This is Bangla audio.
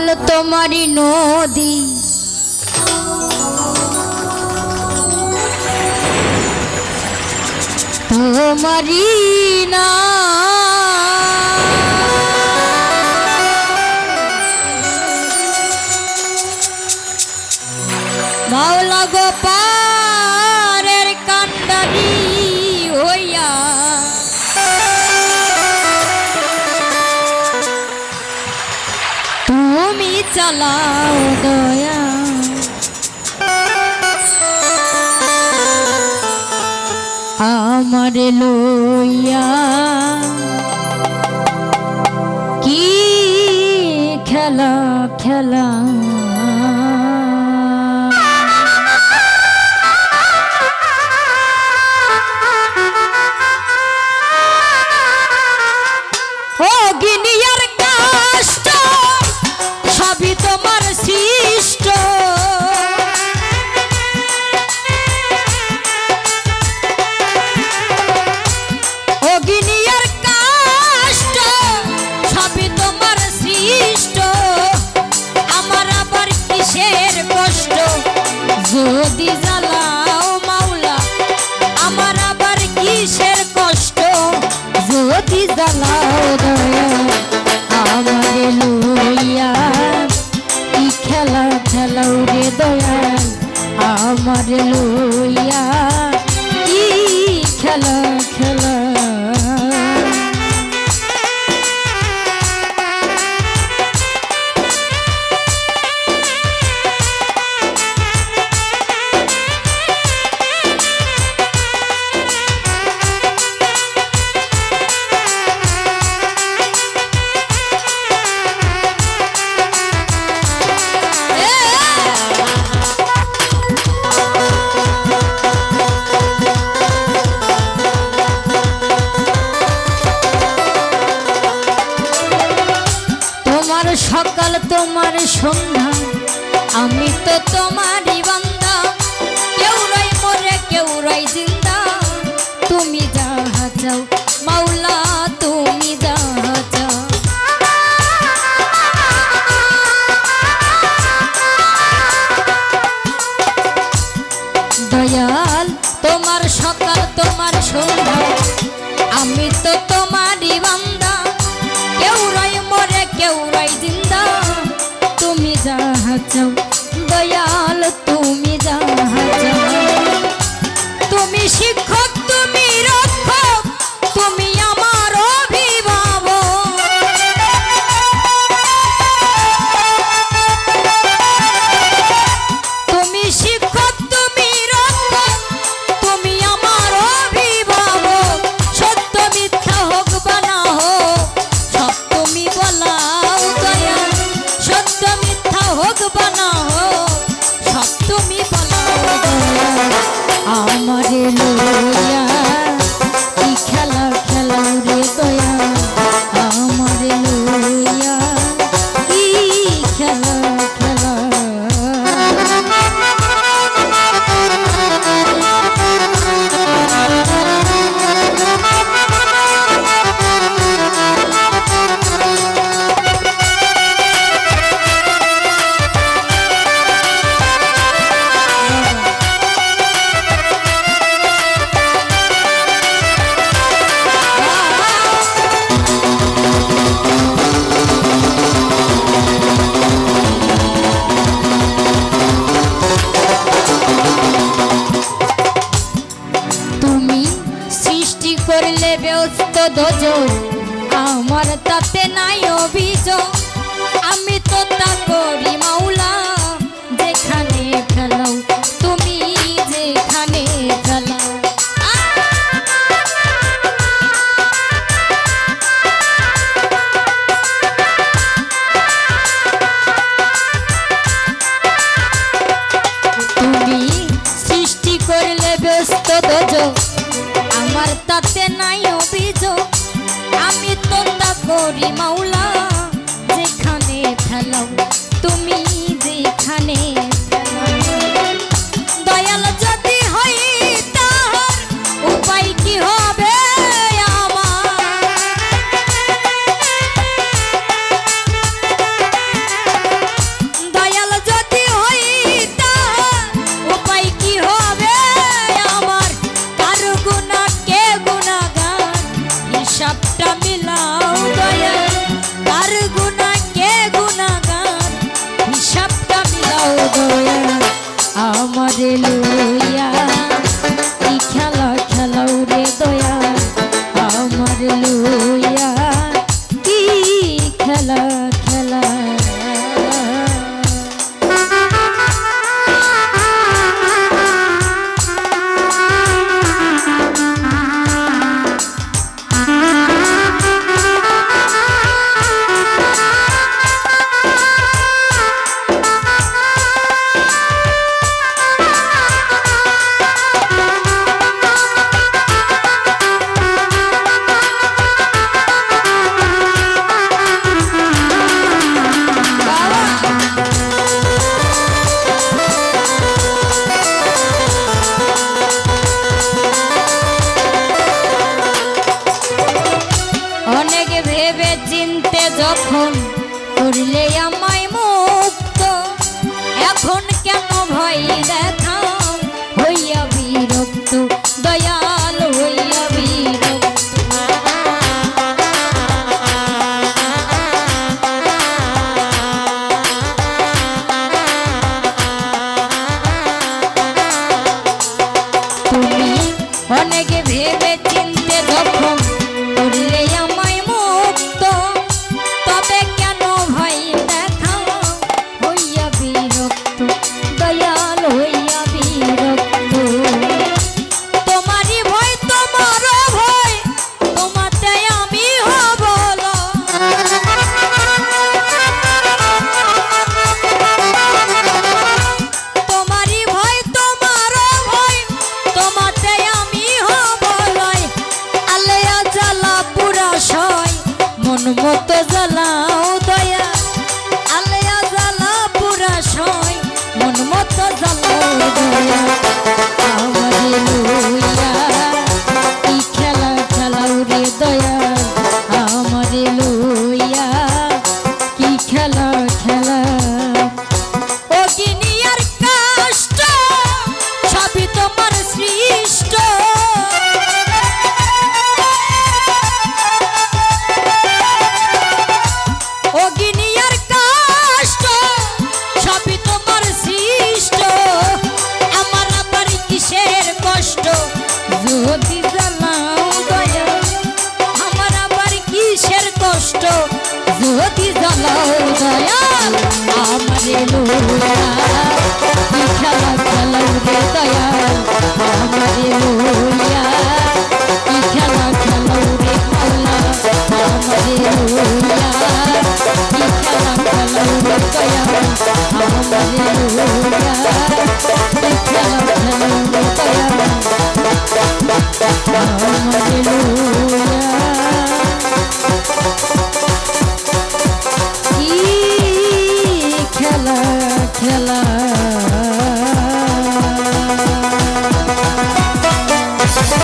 দয়াল তোমারি নদী তোমারি না মাওলা গোপালের কান্ডারি হইয়া তুমি চালাও দয়া আমার লইয়া কি খেলা খেলা ও গিনিয়ার কষ্ট সবই তোমার সৃষ্ট ও গিনিয়ার কষ্ট সবই তোমার সৃষ্ট আমার আবার কিসের কষ্ট যদি জ্বালাও মাওলা আমার আবার কিসের কষ্ট যদি জ্বালাও দয়া আমার লইয়া কি খেলা খেলাও রে দয়া আমার লইয়া কি খেলা খেলা সকাল তোমার সন্ধ্যা আমি তো তোমারই বান্দা কেউ রই মরে কেউ রই জিন্দা তুমি যাহা চাও মাওলা তুমি যাহা চাও দয়াল তোমার সকাল তোমার সন্ধ্যা আমি তো তোমারই বান্দা কেউ রই মরে কেউ রই জিন্দা তুমি যাহা চাও দয়াল তুমি যাহা চাও তুমি শিক্ষক তুমি রক্ষক তুমি আমার অভিভাবক তুমি শিক্ষক তুমি রক্ষক তুমি আমার অভিভাবক সত্য মিথ্যা হোক বা না হোক সব তুমি বলাও দয়া সত্য মিথ্যা হোক বা না হোক সব তুমি বলাও দয়া আমার লইয়া কি খেলা খেলাও রে দয়া আমার লইয়া কি খেলা খেলা করলে ব্যস্ত দোজন আমার তাতে নাই অভিযোগ আমি তো তা করি মাওলা যেখানে ফেলাও তুমি যেখানে ফেলাও তুমি সৃষ্টি করলে ব্যস্ত দোজন আমার তাতে নাই অভিযোগ আমি তো তা করি মাওলা যেখানে ফেলাও তুমি যেখানে ফেলাও দয়াল যদি হই তাহার উপায় কি হবে আমার দয়া আমারে লইয়া কি খেলা খেলাও রে দয়া আমারে লইয়া কি খেলা খেলা ও গিনিয়ার কষ্ট সবই তোমার সৃষ্ট ও গিনিয়ার কষ্ট সবই তোমার সৃষ্ট আমার আবার কিসের কষ্ট যদি জানাও দয়া আমার আবার কিসের কষ্ট যদি জানাও দয়া আমারে লইয়া